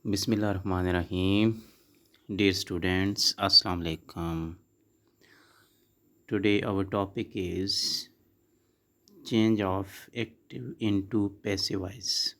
Bismillahirrahmanirrahim. Dear students, Assalamu alaikum. Today our topic is change of active into passive voice.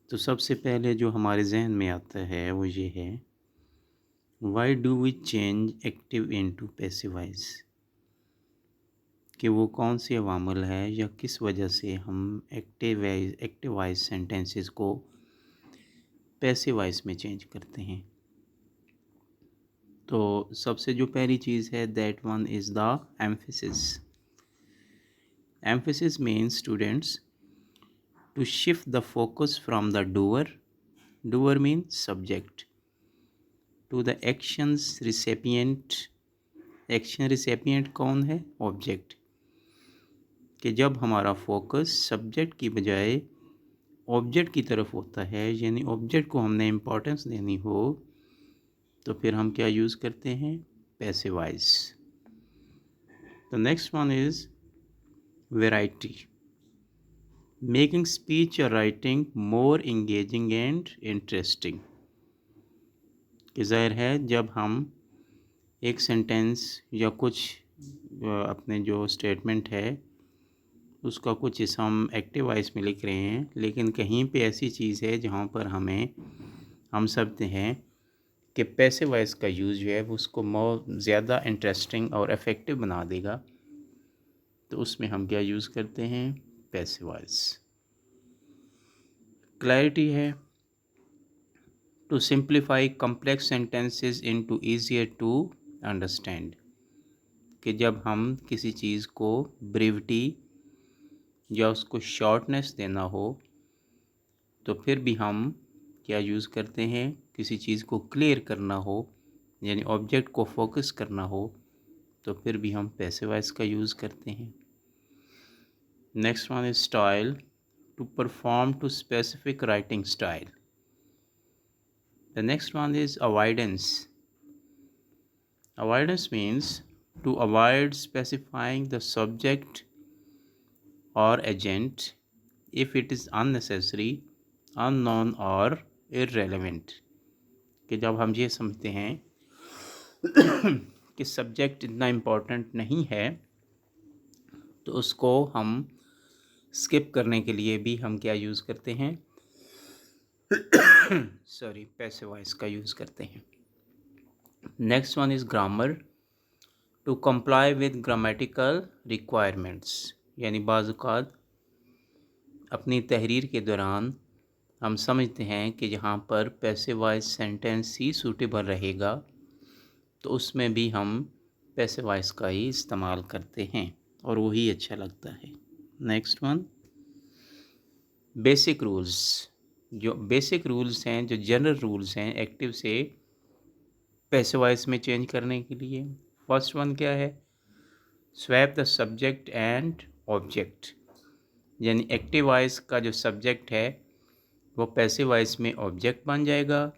तो सबसे पहले जो हमारे जहन में आता है वो ये है, why do we change active into passive voice? कि वो कौन सी अवामल है या किस वजह से हम एक्टिव वॉइस सेंटेंसेस को पैसिव वॉइस में चेंज करते हैं। तो सबसे जो पहली चीज़ है that one is the emphasis. Emphasis means students to shift the focus from the doer means subject to the actions recipient. Action recipient कौन है? ऑब्जेक्ट। कि जब हमारा फोकस सब्जेक्ट की बजाय ऑब्जेक्ट की तरफ होता है, यानी ऑब्जेक्ट को हमने इम्पोर्टेंस देनी हो, तो फिर हम क्या यूज़ करते हैं? Passive voice. The next one is variety, making speech और writing more engaging and interesting. कि ज़ाहिर है जब हम एक सेंटेंस या कुछ अपने जो स्टेटमेंट है उसका कुछ हिस्सा हम एक्टिव वॉइस में लिख रहे हैं, लेकिन कहीं पे ऐसी चीज़ है जहाँ पर हम समझते हैं कि पैसिव वॉइस का यूज़ जो है वो उसको मोर ज़्यादा इंटरेस्टिंग और इफ़ेक्टिव बना देगा, तो उसमें हम क्या यूज़ करते हैं? Passive voice. क्लैरिटी है, to simplify complex sentences into easier to understand. कि जब हम किसी चीज़ को ब्रीविटी या उसको शॉर्टनेस देना हो तो फिर भी हम क्या यूज़ करते हैं? किसी चीज़ को क्लियर करना हो, यानी ऑब्जेक्ट को फोकस करना हो, तो फिर भी हम पैसिव वॉइस का यूज़ करते हैं। Next one is style, to perform to specific writing style. The next one is avoidance. Avoidance means to avoid specifying the subject or agent if it is unnecessary, unknown or irrelevant. कि जब हम ये समझते हैं कि subject इतना important नहीं है, तो उसको हम स्किप करने के लिए भी हम क्या यूज़ करते हैं? सॉरी, पैसिव वॉइस का यूज़ करते हैं। Next one is grammar, to comply with grammatical requirements. यानी बाज़ औक़ात अपनी तहरीर के दौरान हम समझते हैं कि जहाँ पर पैसिव वॉइस सेंटेंस ही सूटेबल रहेगा, तो उसमें भी हम पैसिव वॉइस का ही इस्तेमाल करते हैं और वही अच्छा लगता है। Next one, basic rules. जो बेसिक रूल्स हैं, जो जनरल रूल्स हैं एक्टिव से पैसिव वॉइस में चेंज करने के लिए। फर्स्ट वन क्या है? Swap the subject and object. यानी एक्टिव वॉइस का जो सब्जेक्ट है वो पैसिव वॉइस में ऑब्जेक्ट बन जाएगा,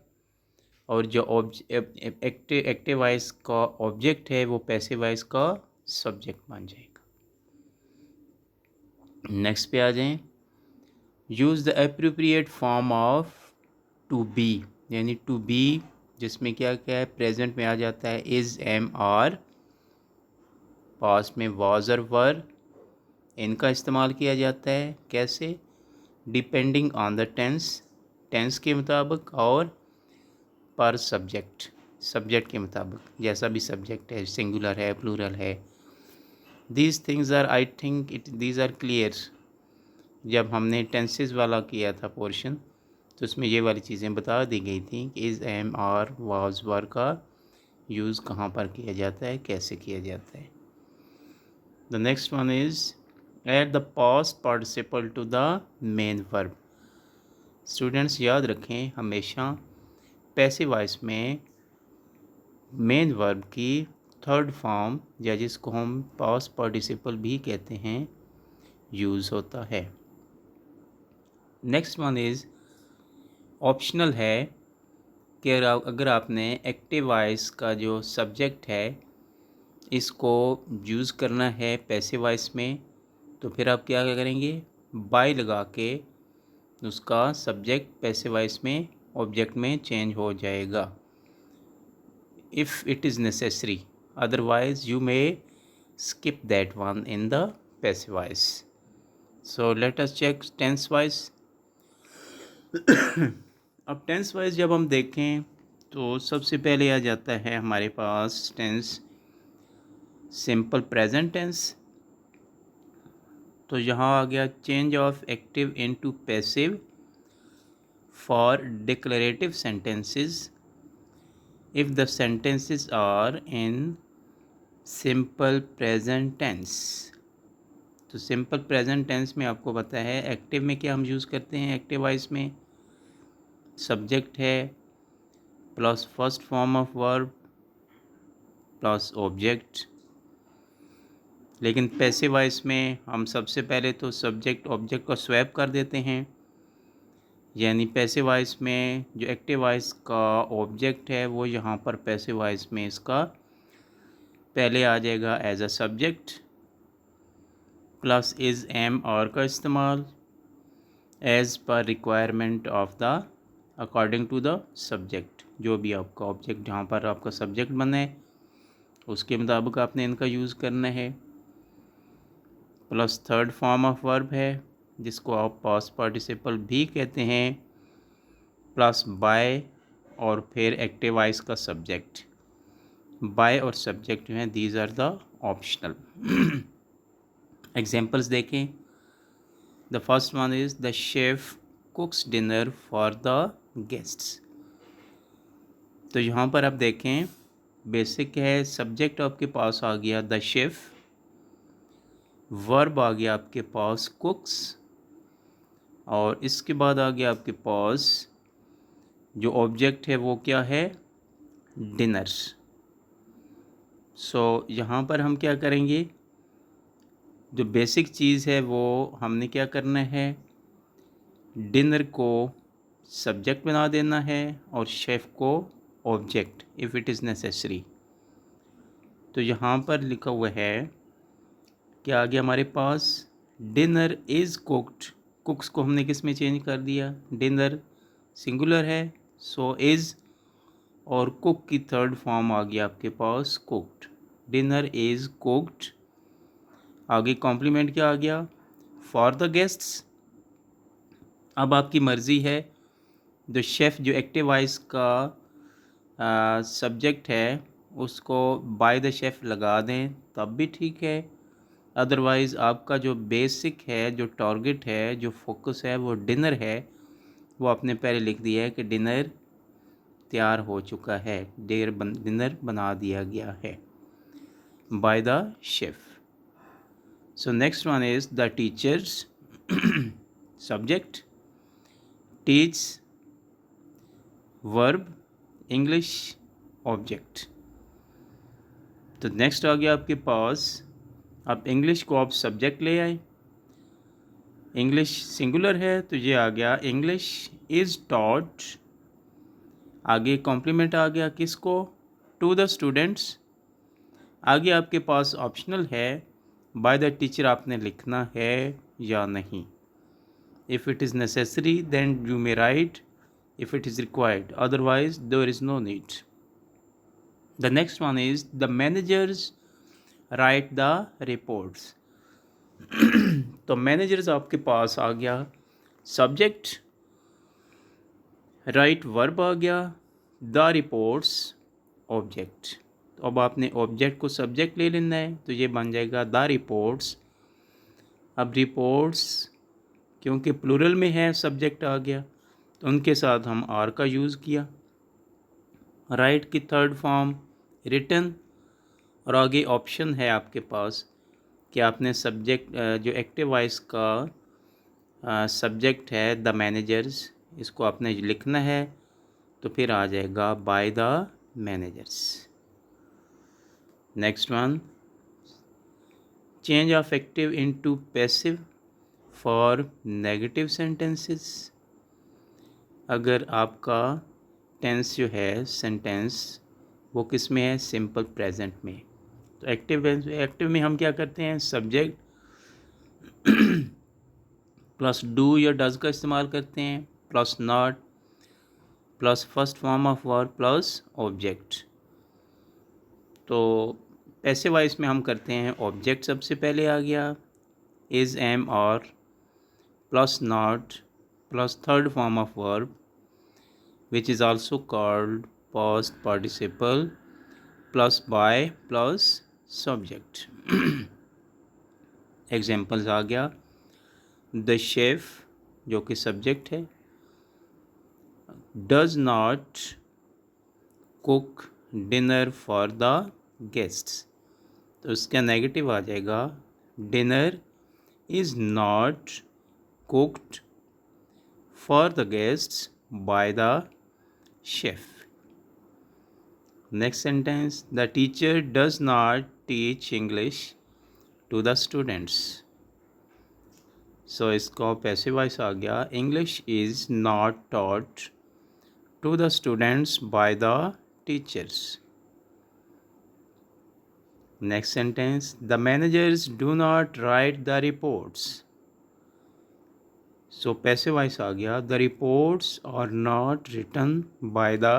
और जो एक्टिव वॉइस का ऑब्जेक्ट है वो पैसिव वॉइस का सब्जेक्ट बन जाएगा। नेक्स्ट पे आ जाएं, use the appropriate form of to be. यानी टू बी जिसमें क्या क्या है? प्रेजेंट में आ जाता है इज़, एम, आर। पास्ट में वाज और वर, इनका इस्तेमाल किया जाता है। कैसे? Depending on the tense, tense के मुताबिक, और पर सब्जेक्ट, सब्जेक्ट के मुताबिक, जैसा भी सब्जेक्ट है, सिंगुलर है, प्लूरल है। These things are, I think it these are clear. जब हमने टेंसेस वाला किया था पोर्शन, तो उसमें ये वाली चीज़ें बता दी गई थी कि इज़, एम, आर, वाज, वर का यूज़ कहाँ पर किया जाता है, कैसे किया जाता है। The next one is add the past participle to the main verb. Students याद रखें, हमेशा पैसिव वॉइस में मेन वर्ब की थर्ड फॉर्म, या जिसको हम पास्ट पार्टिसिपल भी कहते हैं, यूज़ होता है। नेक्स्ट वन इज़ ऑप्शनल है, कि अगर आपने एक्टिव वॉइस का जो सब्जेक्ट है इसको यूज़ करना है पैसिव वॉइस में, तो फिर आप क्या करेंगे? बाय लगा के उसका सब्जेक्ट पैसिव वॉइस में ऑब्जेक्ट में चेंज हो जाएगा if it is necessary, otherwise you may skip that one in the passive voice. So let us check tense wise. अब टेंस वाइज जब हम देखें तो सबसे पहले आ जाता है हमारे पास टेंस सिंपल प्रेजेंट टेंस। तो यहाँ आ गया change of active into passive for declarative sentences if the sentences are in simple present tense। तो सिंपल प्रेजेंट टेंस में आपको पता है एक्टिव में क्या हम यूज़ करते हैं, एक्टिव वॉइस में सब्जेक्ट है plus first form of verb plus object. लेकिन पैसिव वॉइस में हम सबसे पहले तो सब्जेक्ट ऑब्जेक्ट को स्वैप कर देते हैं, यानी पैसिव वॉइस में जो एक्टिव वॉइस का ऑब्जेक्ट है वो यहाँ पर पैसिव वॉइस में इसका पहले आ जाएगा as a subject plus is am और का इस्तेमाल as per requirement of the according to the subject. जो भी आपका ऑब्जेक्ट जहाँ पर आपका सब्जेक्ट बने उसके मुताबिक आपने इनका यूज़ करना है। Plus third form of verb है जिसको आप पास्ट पार्टिसिपल भी कहते हैं, प्लस बाय और फिर एक्टिव वॉइस का सब्जेक्ट। बाय और सब्जेक्ट जो हैं these are the optional. Examples देखें। The first one is the chef cooks dinner for the guests. तो यहाँ पर आप देखें बेसिक है, सब्जेक्ट आपके पास आ गया द शेफ, वर्ब आ गया आपके पास कुक्स और इसके बाद आ गया आपके पास जो ऑब्जेक्ट है वो क्या है, डिनर। सो यहाँ पर हम क्या करेंगे, जो बेसिक चीज़ है वो हमने क्या करना है, डिनर को सब्जेक्ट बना देना है और शेफ़ को object if it is necessary. तो यहाँ पर लिखा हुआ है क्या आ गया हमारे पास, डिनर इज़ कुक्ड। कुक्स को हमने किस में चेंज कर दिया, डिनर सिंगुलर है सो इज़, और कुक की थर्ड फॉर्म आ गया आपके पास कुक्ड, डिनर इज़ कुक्ड। आगे कॉम्प्लीमेंट क्या आ गया, फॉर द गेस्ट्स। अब आपकी मर्ज़ी है, जो शेफ़ जो एक्टिव वॉइस का सब्जेक्ट है उसको बाय द शेफ़ लगा दें तब भी ठीक है, अदरवाइज़ आपका जो बेसिक है, जो टारगेट है, जो फोकस है वो डिनर है, वो आपने पहले लिख दिया है कि डिनर तैयार हो चुका है, डिनर बना दिया गया है by the chef. So next one is the teachers subject, teach verb, English object. तो नेक्स्ट आ गया आपके पास, अब इंग्लिश को आप सब्जेक्ट ले आए, इंग्लिश सिंगुलर है तो ये आ गया इंग्लिश इज़ टॉट। आगे कॉम्प्लीमेंट आ गया किसको, टू द स्टूडेंट्स। आगे आपके पास ऑप्शनल है, बाय द टीचर आपने लिखना है या नहीं। If it is necessary then you may write, if it is required, otherwise there is no need. The next one is the managers write the reports। तो मैनेजर्स आपके पास आ गया subject, right verb आ गया, the reports object. तो अब आपने object को subject ले लेना है तो ये बन जाएगा द रिपोर्ट्स। अब रिपोर्ट्स क्योंकि प्लूरल में है सब्जेक्ट आ गया तो उनके साथ हम आर का यूज़ किया, राइट की थर्ड फॉर्म रिटन, और आगे ऑप्शन है आपके पास कि आपने सब्जेक्ट जो एक्टिव वॉइस का सब्जेक्ट है द मैनेजर्स, इसको आपने लिखना है तो फिर आ जाएगा by the managers. Next one, change of active into passive for negative sentences. अगर आपका टेंस जो है सेंटेंस वो किस में है, सिंपल प्रेजेंट में, तो एक्टिव में हम क्या करते हैं, सब्जेक्ट प्लस डू या डज का इस्तेमाल करते हैं, plus not, plus first form of verb plus object. तो पैसिव वॉइस में हम करते हैं ऑब्जेक्ट सबसे पहले आ गया, इज़, एम, और plus not plus third form of verb which is also called past participle plus by plus subject। Examples आ गया, द शेफ जो कि सब्जेक्ट है, does not cook dinner for the guests, तो इसका नेगेटिव आ जाएगा, dinner is not cooked for the guests by the chef. Next sentence, the teacher does not teach English to the students। So इसका passive voice आ गया, English is not taught to the students by the teachers। Next sentence, the managers do not write the reports। So passive voice आ गया, the reports are not written by the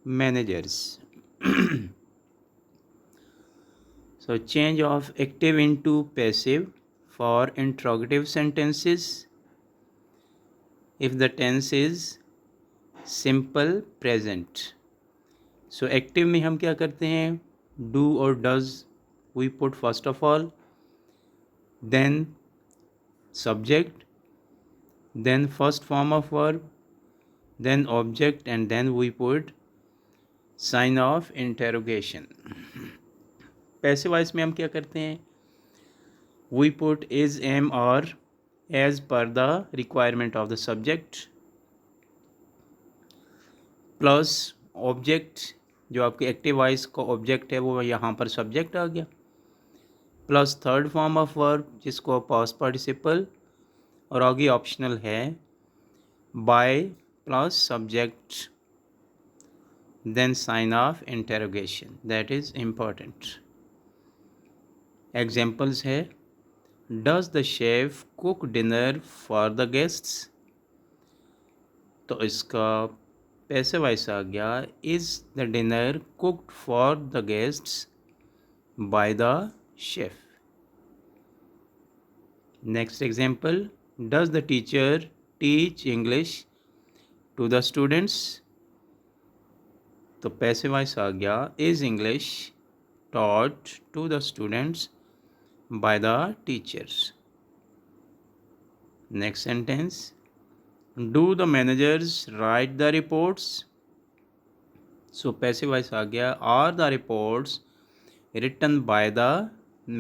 managers। So change of active into passive for interrogative sentences if the tense is simple present। So active में हम क्या करते हैं, do और does we put first of all, then subject, then first form of verb, then object, and then we put sign of interrogation। Passive voice में हम क्या करते हैं, we put is, am, or as per the requirement of the subject plus object, जो आपके active voice का object है वो यहाँ पर सब्जेक्ट आ गया, plus third form of verb जिसको पास्ट पार्टिसिपल, और आगे ऑप्शनल है by plus subject then sign of interrogation, that is important. Examples है, does the chef cook dinner for the guests, तो इसका पैसिव वॉइस आ गया, is the dinner cooked for the guests by the chef. Next example, does the teacher teach English to the students, तो passive voice आ गया, is English taught to the students by the teachers। Next sentence, do the managers write the reports, so passive voice आ गया, are the reports written by the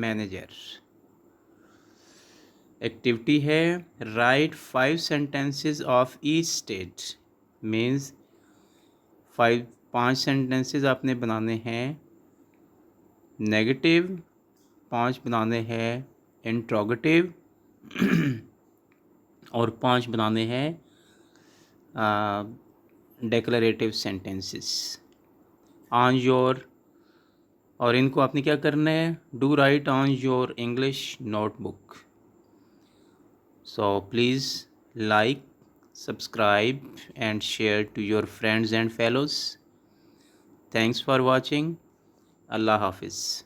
manager। Activity है, write 5 sentences of each state, means 5 sentences आपने बनाने हैं negative, 5 बनाने हैं interrogative और 5 बनाने हैं डेक्लरेटिव सेंटेंसेस ऑन योर, और इनको आपने क्या करना है, do write on your English notebook. So please like, subscribe and share to your friends and fellows. Thanks for watching. अल्लाह हाफिज़।